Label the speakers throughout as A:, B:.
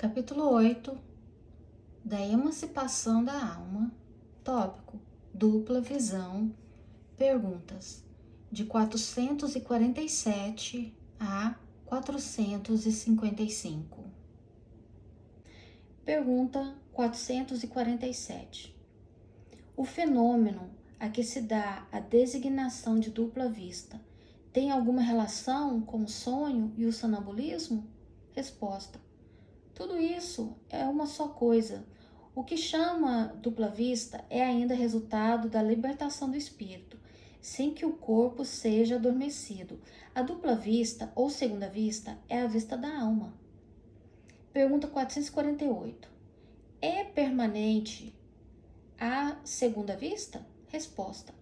A: Capítulo 8 da emancipação da alma. Tópico: dupla visão. Perguntas de 447 a 455. Pergunta 447. O fenômeno a que se dá a designação de dupla vista tem alguma relação com o sonho e o sonambulismo? Resposta: tudo isso é uma só coisa. O que chama dupla vista é ainda resultado da libertação do espírito, sem que o corpo seja adormecido. A dupla vista, ou segunda vista, é a vista da alma. Pergunta 448. É permanente a segunda vista? Resposta: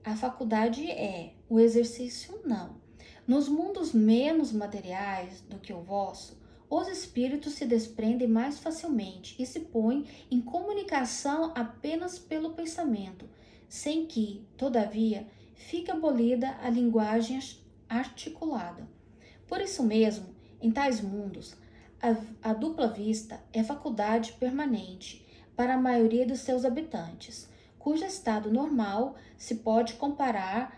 A: a faculdade é, o exercício não. Nos mundos menos materiais do que o vosso, os espíritos se desprendem mais facilmente e se põem em comunicação apenas pelo pensamento, sem que, todavia, fique abolida a linguagem articulada. Por isso mesmo, em tais mundos, a dupla vista é faculdade permanente para a maioria dos seus habitantes, cujo estado normal se pode comparar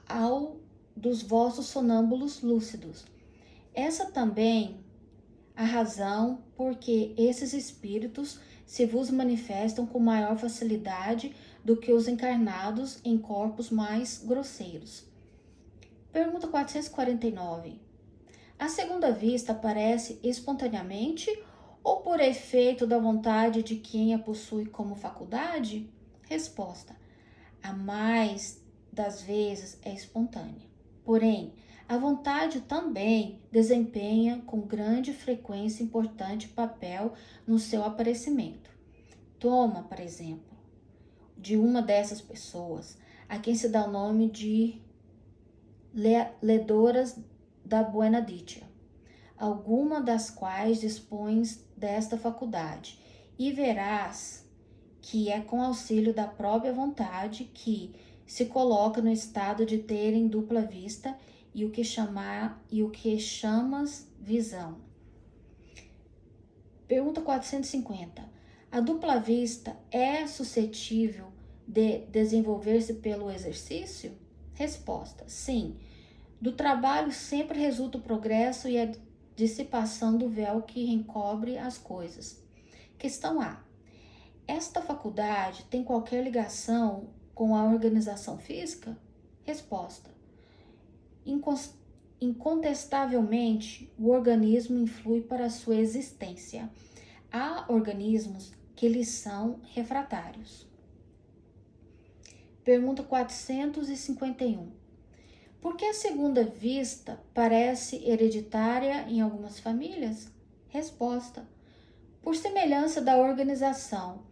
A: ao dos vossos sonâmbulos lúcidos. Essa também a razão por que esses espíritos se vos manifestam com maior facilidade do que os encarnados em corpos mais grosseiros. Pergunta 449. A segunda vista aparece espontaneamente ou por efeito da vontade de quem a possui como faculdade? Resposta: a mais das vezes é espontânea. Porém, a vontade também desempenha com grande frequência importante papel no seu aparecimento. Toma, por exemplo, de uma dessas pessoas, a quem se dá o nome de ledoras da Buena Dicha, alguma das quais dispões desta faculdade, e verás que é com auxílio da própria vontade que se coloca no estado de terem dupla vista e o que chamas visão. Pergunta 450. A dupla vista é suscetível de desenvolver-se pelo exercício? Resposta: sim. Do trabalho sempre resulta o progresso e a dissipação do véu que encobre as coisas. Questão A. Esta faculdade tem qualquer ligação com a organização física? Resposta: incontestavelmente, o organismo influi para a sua existência. Há organismos que lhes são refratários. Pergunta 451. Por que a segunda vista parece hereditária em algumas famílias? Resposta: por semelhança da organização,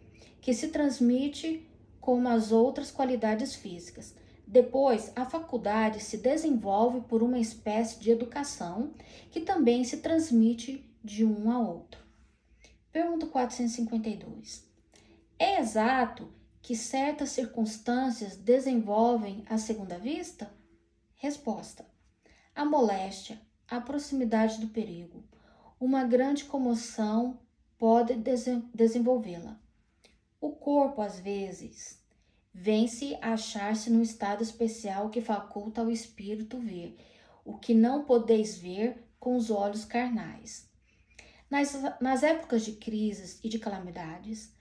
A: que se transmite como as outras qualidades físicas. Depois, a faculdade se desenvolve por uma espécie de educação que também se transmite de um a outro. Pergunta 452. É exato que certas circunstâncias desenvolvem a segunda vista? Resposta: a moléstia, a proximidade do perigo, uma grande comoção pode desenvolvê-la. O corpo, às vezes, vem-se a achar-se num estado especial que faculta ao espírito ver o que não podeis ver com os olhos carnais. Nas épocas de crises e de calamidades,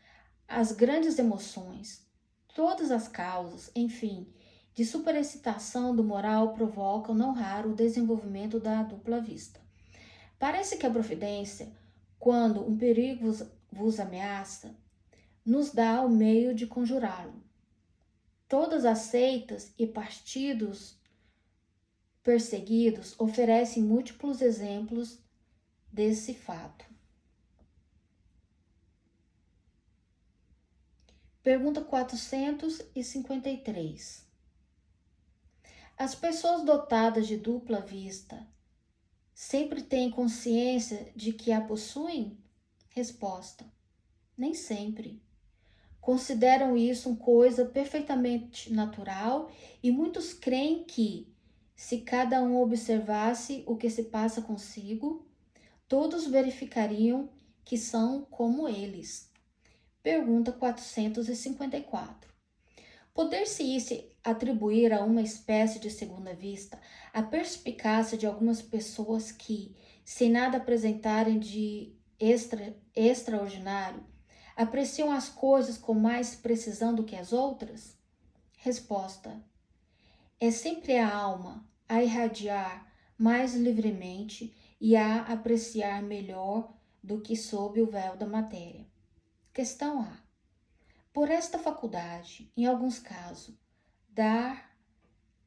A: as grandes emoções, todas as causas, enfim, de superexcitação do moral provocam não raro o desenvolvimento da dupla vista. Parece que a providência, quando um perigo vos ameaça, nos dá o meio de conjurá-lo. Todas as seitas e partidos perseguidos oferecem múltiplos exemplos desse fato. Pergunta 453. As pessoas dotadas de dupla vista sempre têm consciência de que a possuem? Resposta: nem sempre. Consideram isso uma coisa perfeitamente natural e muitos creem que, se cada um observasse o que se passa consigo, todos verificariam que são como eles. Pergunta 454. Poder-se atribuir a uma espécie de segunda vista a perspicácia de algumas pessoas que, sem nada apresentarem de extraordinário, apreciam as coisas com mais precisão do que as outras? Resposta: é sempre a alma a irradiar mais livremente e a apreciar melhor do que sob o véu da matéria. Questão A. Por esta faculdade, em alguns casos, dar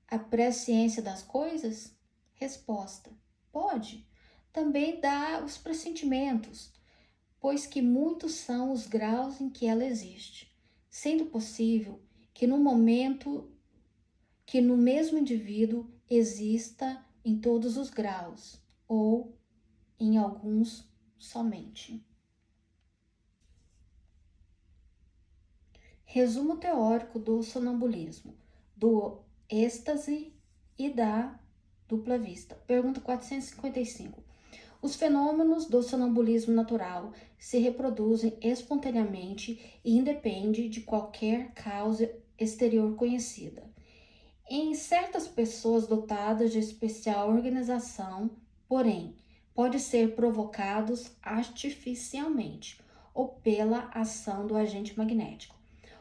A: a presciência das coisas? Resposta: pode. Também dá os pressentimentos, pois que muitos são os graus em que ela existe, sendo possível que no mesmo indivíduo exista em todos os graus, ou em alguns somente. Resumo teórico do sonambulismo, do êxtase e da dupla vista. Pergunta 455. Os fenômenos do sonambulismo natural se reproduzem espontaneamente e independem de qualquer causa exterior conhecida. Em certas pessoas dotadas de especial organização, porém, pode ser provocados artificialmente ou pela ação do agente magnético.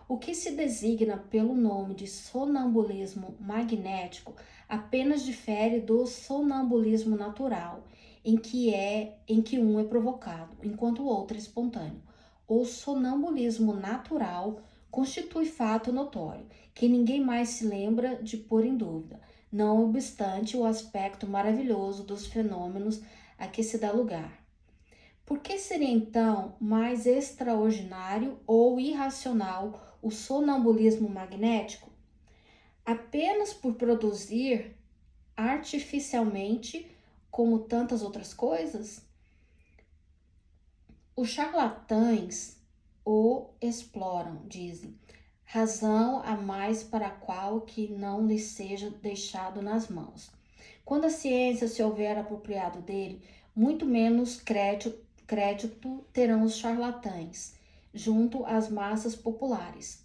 A: O que se designa pelo nome de sonambulismo magnético apenas difere do sonambulismo natural, em que um é provocado, enquanto o outro é espontâneo. O sonambulismo natural constitui fato notório, que ninguém mais se lembra de pôr em dúvida, não obstante o aspecto maravilhoso dos fenômenos a que se dá lugar. Por que seria então mais extraordinário ou irracional o sonambulismo magnético? Apenas por produzir artificialmente, como tantas outras coisas? Os charlatães o exploram, dizem, razão a mais para a qual que não lhe seja deixado nas mãos. Quando a ciência se houver apropriado dele, muito menos crédito terão os charlatães, junto às massas populares.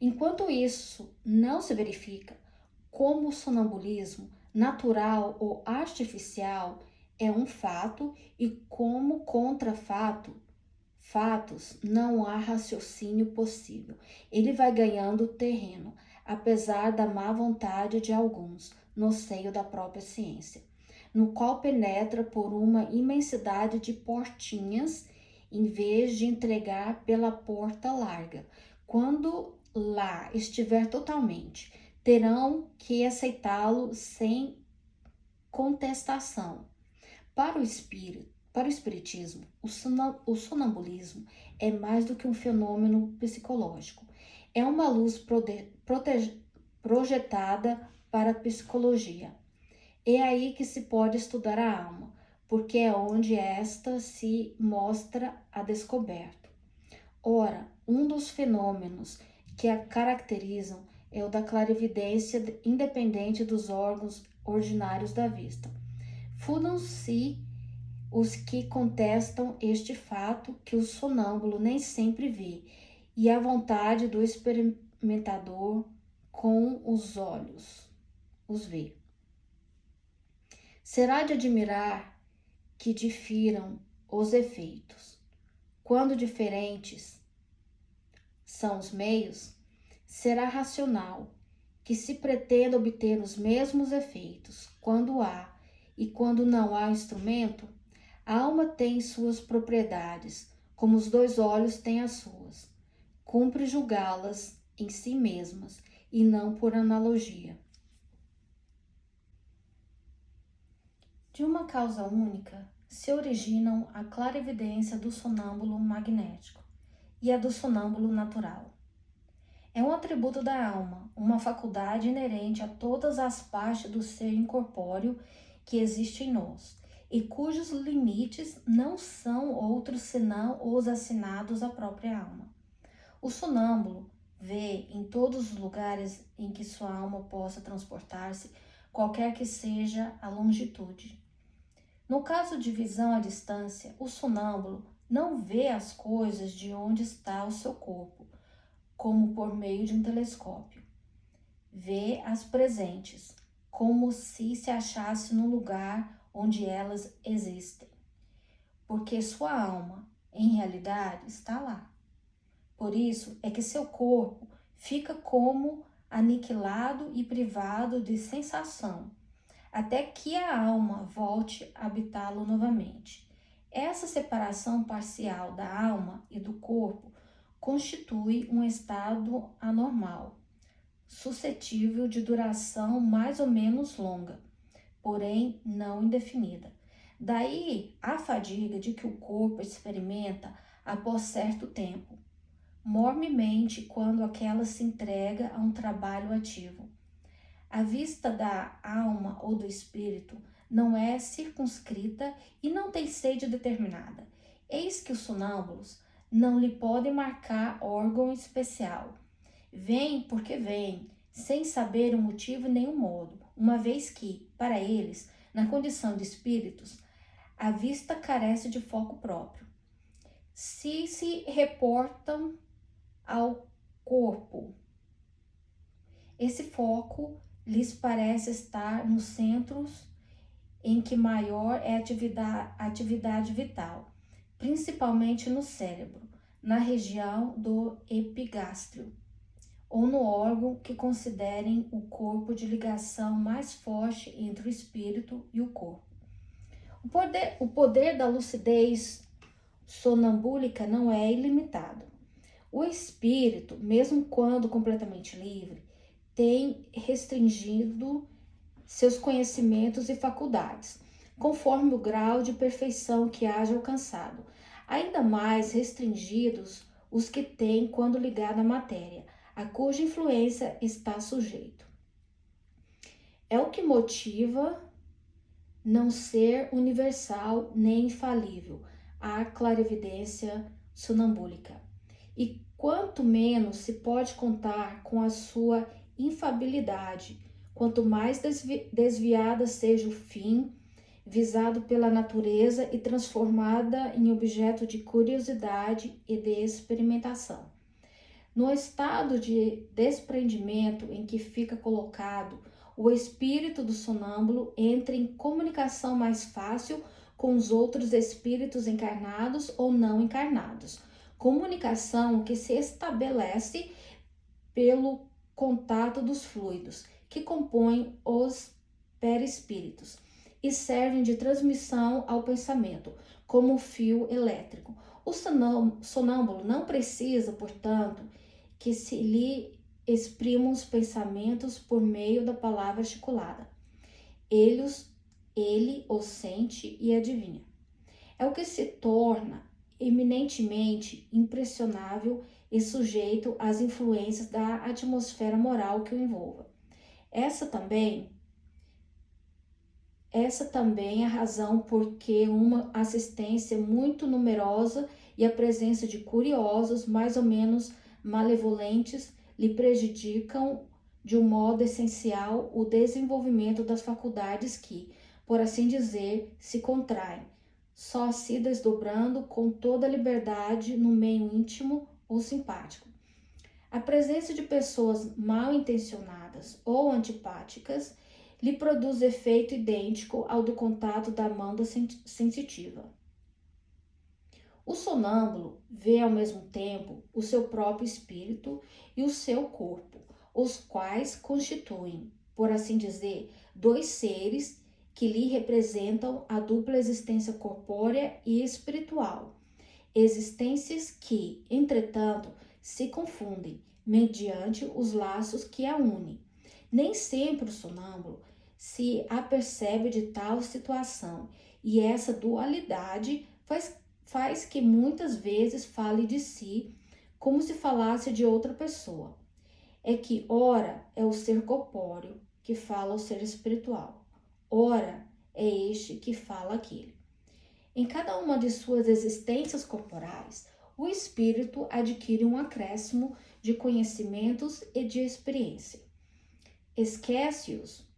A: Enquanto isso não se verifica, como o sonambulismo, natural ou artificial, é um fato e como fatos, não há raciocínio possível. Ele vai ganhando terreno, apesar da má vontade de alguns, no seio da própria ciência, no qual penetra por uma imensidade de portinhas, em vez de entregar pela porta larga. Quando lá estiver totalmente, terão que aceitá-lo sem contestação. Para o espiritismo, o sonambulismo é mais do que um fenômeno psicológico. É uma luz projetada para a psicologia. É aí que se pode estudar a alma, porque é onde esta se mostra a descoberto. Ora, um dos fenômenos que a caracterizam é o da clarividência independente dos órgãos ordinários da vista. Fundam-se os que contestam este fato que o sonâmbulo nem sempre vê, e a vontade do experimentador com os olhos os vê. Será de admirar que difiram os efeitos. Quando diferentes são os meios, será racional que se pretenda obter os mesmos efeitos quando há e quando não há instrumento. A alma tem suas propriedades, como os dois olhos têm as suas. Cumpre julgá-las em si mesmas e não por analogia. De uma causa única se originam a clarividência do sonâmbulo magnético e a do sonâmbulo natural. É um atributo da alma, uma faculdade inerente a todas as partes do ser incorpóreo que existe em nós, e cujos limites não são outros senão os assinados à própria alma. O sonâmbulo vê em todos os lugares em que sua alma possa transportar-se, qualquer que seja a longitude. No caso de visão à distância, o sonâmbulo não vê as coisas de onde está o seu corpo, como por meio de um telescópio. Vê as presentes, como se achasse no lugar onde elas existem, porque sua alma, em realidade, está lá. Por isso é que seu corpo fica como aniquilado e privado de sensação, até que a alma volte a habitá-lo novamente. Essa separação parcial da alma e do corpo constitui um estado anormal, suscetível de duração mais ou menos longa, porém não indefinida. Daí a fadiga de que o corpo experimenta após certo tempo, mormemente quando aquela se entrega a um trabalho ativo. A vista da alma ou do espírito não é circunscrita e não tem sede determinada. Eis que os sonâmbulos não lhe podem marcar órgão especial. Vêm porque vêm, sem saber o motivo em nenhum modo, uma vez que, para eles, na condição de espíritos, a vista carece de foco próprio. Se reportam ao corpo, esse foco lhes parece estar nos centros em que maior é a atividade vital, principalmente no cérebro, na região do epigástrio, ou no órgão que considerem o corpo de ligação mais forte entre o espírito e o corpo. O poder da lucidez sonambúlica não é ilimitado. O espírito, mesmo quando completamente livre, tem restringido seus conhecimentos e faculdades, conforme o grau de perfeição que haja alcançado, ainda mais restringidos os que têm quando ligado à matéria, a cuja influência está sujeito. É o que motiva não ser universal nem infalível a clarividência sonambúlica. E quanto menos se pode contar com a sua infabilidade, quanto mais desviada seja o fim visado pela natureza e transformada em objeto de curiosidade e de experimentação. No estado de desprendimento em que fica colocado, o espírito do sonâmbulo entra em comunicação mais fácil com os outros espíritos encarnados ou não encarnados. Comunicação que se estabelece pelo contato dos fluidos que compõem os perispíritos e servem de transmissão ao pensamento, como um fio elétrico. O sonâmbulo não precisa, portanto, que se lhe exprimam os pensamentos por meio da palavra articulada. Ele os sente e adivinha. É o que se torna eminentemente impressionável e sujeito às influências da atmosfera moral que o envolva. Essa também é a razão por que uma assistência muito numerosa e a presença de curiosos mais ou menos malevolentes lhe prejudicam de um modo essencial o desenvolvimento das faculdades que, por assim dizer, se contraem, só se desdobrando com toda a liberdade no meio íntimo ou simpático. A presença de pessoas mal intencionadas ou antipáticas lhe produz efeito idêntico ao do contato da amanda sensitiva. O sonâmbulo vê ao mesmo tempo o seu próprio espírito e o seu corpo, os quais constituem, por assim dizer, dois seres que lhe representam a dupla existência corpórea e espiritual. Existências que, entretanto, se confundem mediante os laços que a unem. Nem sempre o sonâmbulo se apercebe de tal situação, e essa dualidade faz que muitas vezes fale de si como se falasse de outra pessoa. É que ora é o ser corpóreo que fala ao ser espiritual, ora é este que fala aquele. Em cada uma de suas existências corporais, o espírito adquire um acréscimo de conhecimentos e de experiência. Esquece-os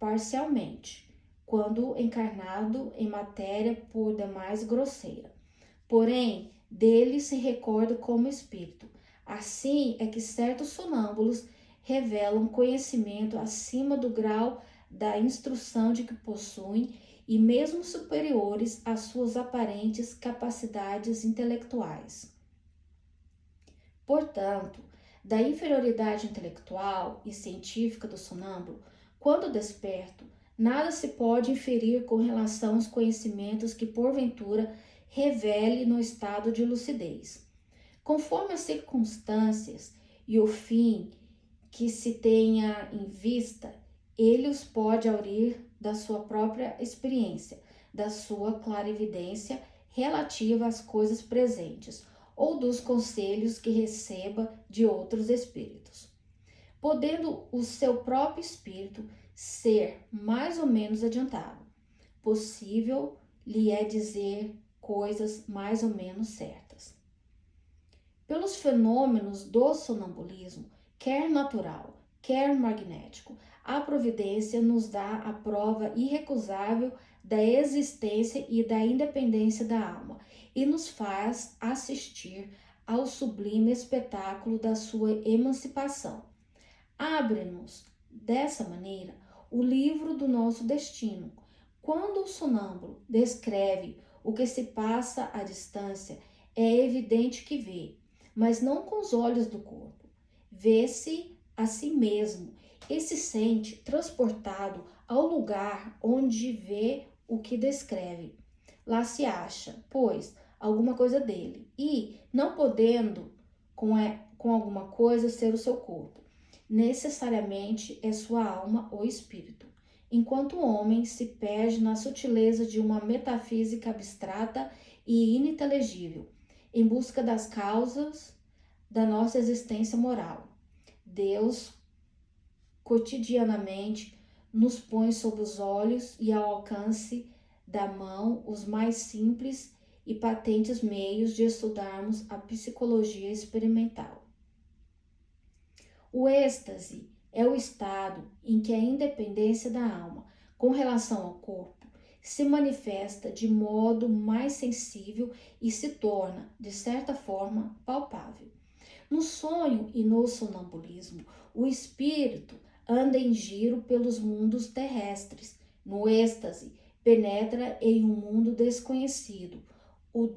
A: parcialmente, quando encarnado em matéria por demais grosseira. porém dele se recorda como espírito. Assim é que certos sonâmbulos revelam conhecimento acima do grau da instrução de que possuem e mesmo superiores às suas aparentes capacidades intelectuais. Portanto, da inferioridade intelectual e científica do sonâmbulo, quando desperto, nada se pode inferir com relação aos conhecimentos que porventura revele no estado de lucidez. Conforme as circunstâncias e o fim que se tenha em vista, ele os pode aurir da sua própria experiência, da sua clarividência relativa às coisas presentes, ou dos conselhos que receba de outros espíritos. Podendo o seu próprio espírito ser mais ou menos adiantado, possível lhe é dizer coisas mais ou menos certas. Pelos fenômenos do sonambulismo, quer natural, quer magnético, a providência nos dá a prova irrecusável da existência e da independência da alma e nos faz assistir ao sublime espetáculo da sua emancipação. Abre-nos, dessa maneira, o livro do nosso destino. Quando o sonâmbulo descreve o que se passa à distância, é evidente que vê, mas não com os olhos do corpo. Vê-se a si mesmo e se sente transportado ao lugar onde vê o que descreve. Lá se acha, pois, alguma coisa dele, e, não podendo com alguma coisa ser o seu corpo, necessariamente é sua alma ou espírito, enquanto o homem se perde na sutileza de uma metafísica abstrata e ininteligível, em busca das causas da nossa existência moral. Deus cotidianamente nos põe sob os olhos e ao alcance da mão os mais simples e patentes meios de estudarmos a psicologia experimental. O êxtase é o estado em que a independência da alma com relação ao corpo se manifesta de modo mais sensível e se torna, de certa forma, palpável. No sonho e no sonambulismo, o espírito anda em giro pelos mundos terrestres. No êxtase, penetra em um mundo desconhecido, o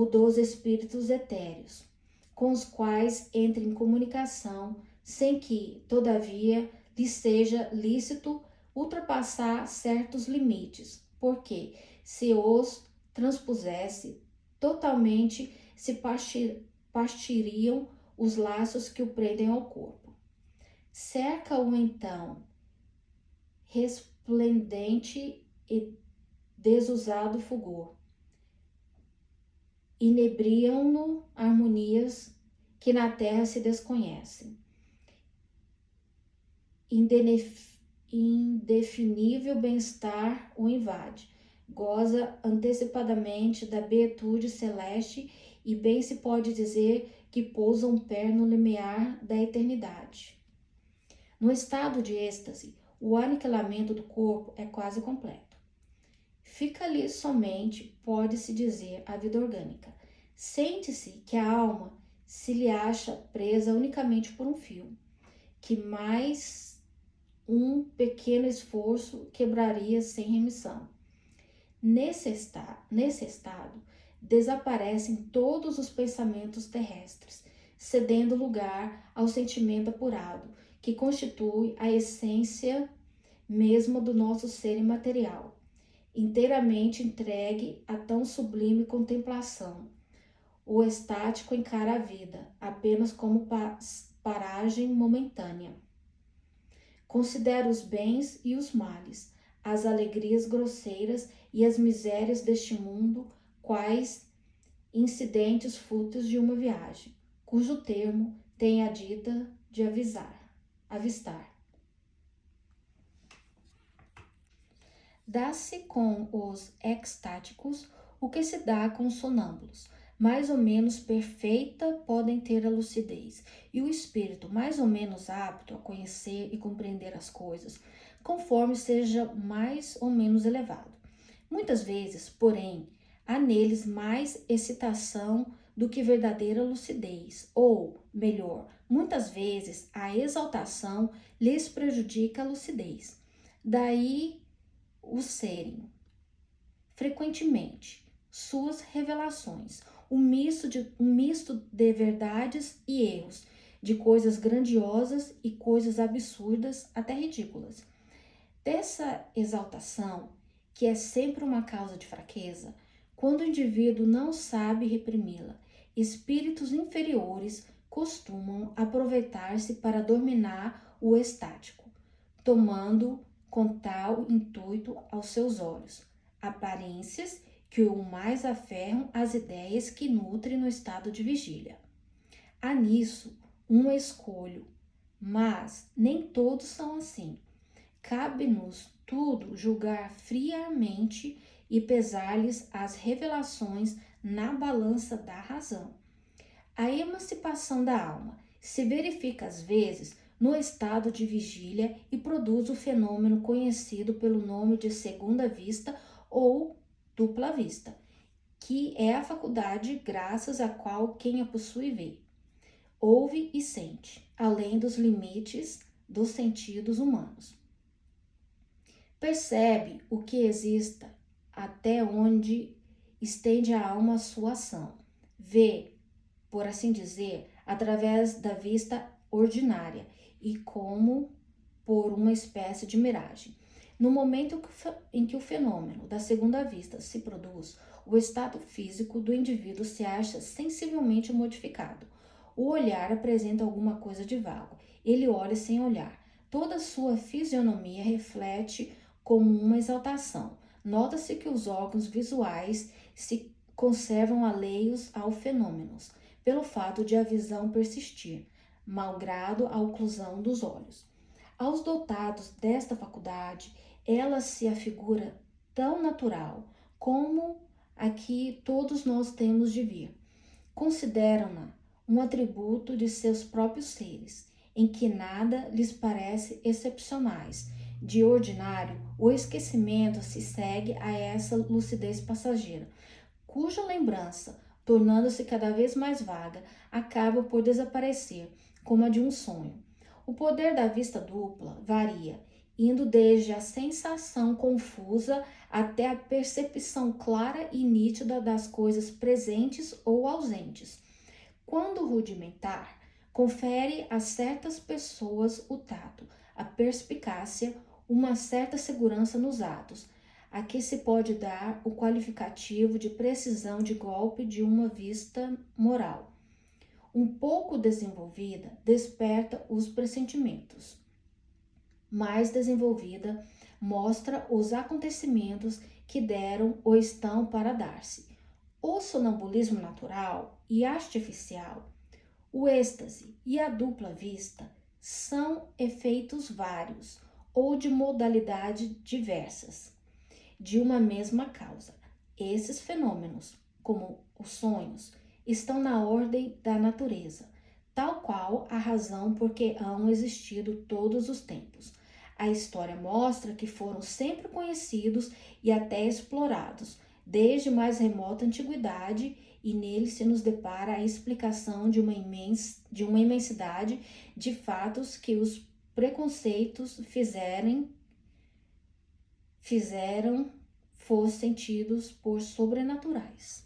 A: dos espíritos etéreos, com os quais entra em comunicação, sem que, todavia, lhe seja lícito ultrapassar certos limites, porque, se os transpusesse totalmente, se partiriam os laços que o prendem ao corpo. Cerca-o então, resplendente e desusado fulgor. Inebriam-no harmonias que na terra se desconhecem. Indefinível bem-estar o invade. Goza antecipadamente da betude celeste e bem se pode dizer que pousa um pé no limiar da eternidade. No estado de êxtase, o aniquilamento do corpo é quase completo. Fica-lhe somente, pode-se dizer, a vida orgânica. Sente-se que a alma se lhe acha presa unicamente por um fio, que mais um pequeno esforço quebraria sem remissão. Nesse estado, desaparecem todos os pensamentos terrestres, cedendo lugar ao sentimento apurado, que constitui a essência mesma do nosso ser imaterial, inteiramente entregue a tão sublime contemplação. O estático encara a vida apenas como paragem momentânea. Considera os bens e os males, as alegrias grosseiras e as misérias deste mundo, quais incidentes frutos de uma viagem, cujo termo tem a dita de avistar. Dá-se com os extáticos o que se dá com os sonâmbulos. Mais ou menos perfeita podem ter a lucidez, e o espírito mais ou menos apto a conhecer e compreender as coisas, conforme seja mais ou menos elevado. Muitas vezes, porém, há neles mais excitação do que verdadeira lucidez, ou, melhor, muitas vezes a exaltação lhes prejudica a lucidez. Daí o serem, frequentemente, suas revelações, um misto de verdades e erros, de coisas grandiosas e coisas absurdas, até ridículas. Dessa exaltação, que é sempre uma causa de fraqueza, quando o indivíduo não sabe reprimi-la, espíritos inferiores costumam aproveitar-se para dominar o estático, tomando com tal intuito aos seus olhos aparências que o mais aferram às ideias que nutre no estado de vigília. Há nisso um escolho, mas nem todos são assim. Cabe-nos tudo julgar friamente e pesar-lhes as revelações na balança da razão. A emancipação da alma se verifica às vezes no estado de vigília e produz o fenômeno conhecido pelo nome de segunda vista ou dupla vista, que é a faculdade graças à qual quem a possui vê, ouve e sente, além dos limites dos sentidos humanos. Percebe o que exista até onde estende a alma a sua ação. Vê, por assim dizer, através da vista ordinária e como por uma espécie de miragem. No momento em que o fenômeno da segunda vista se produz, o estado físico do indivíduo se acha sensivelmente modificado. O olhar apresenta alguma coisa de vago. Ele olha sem olhar. Toda a sua fisionomia reflete como uma exaltação. Nota-se que os órgãos visuais se conservam alheios ao fenômeno, pelo fato de a visão persistir, malgrado a oclusão dos olhos. Aos dotados desta faculdade, ela se afigura tão natural como a que todos nós temos de vir. Consideram-na um atributo de seus próprios seres, em que nada lhes parece excepcionais. De ordinário, o esquecimento se segue a essa lucidez passageira, cuja lembrança, tornando-se cada vez mais vaga, acaba por desaparecer, como a de um sonho. O poder da vista dupla varia, indo desde a sensação confusa até a percepção clara e nítida das coisas presentes ou ausentes. Quando rudimentar, confere a certas pessoas o tato, a perspicácia, uma certa segurança nos atos, a que se pode dar o qualificativo de precisão de golpe de uma vista moral. Um pouco desenvolvida, desperta os pressentimentos. Mais desenvolvida, mostra os acontecimentos que deram ou estão para dar-se. O sonambulismo natural e artificial, o êxtase e a dupla vista são efeitos vários ou de modalidade diversas de uma mesma causa. Esses fenômenos, como os sonhos, estão na ordem da natureza, tal qual a razão porque hão existido todos os tempos. A história mostra que foram sempre conhecidos e até explorados, desde mais remota antiguidade, e nele se nos depara a explicação de uma imensidade de fatos que os preconceitos fizeram fossem tidos por sobrenaturais.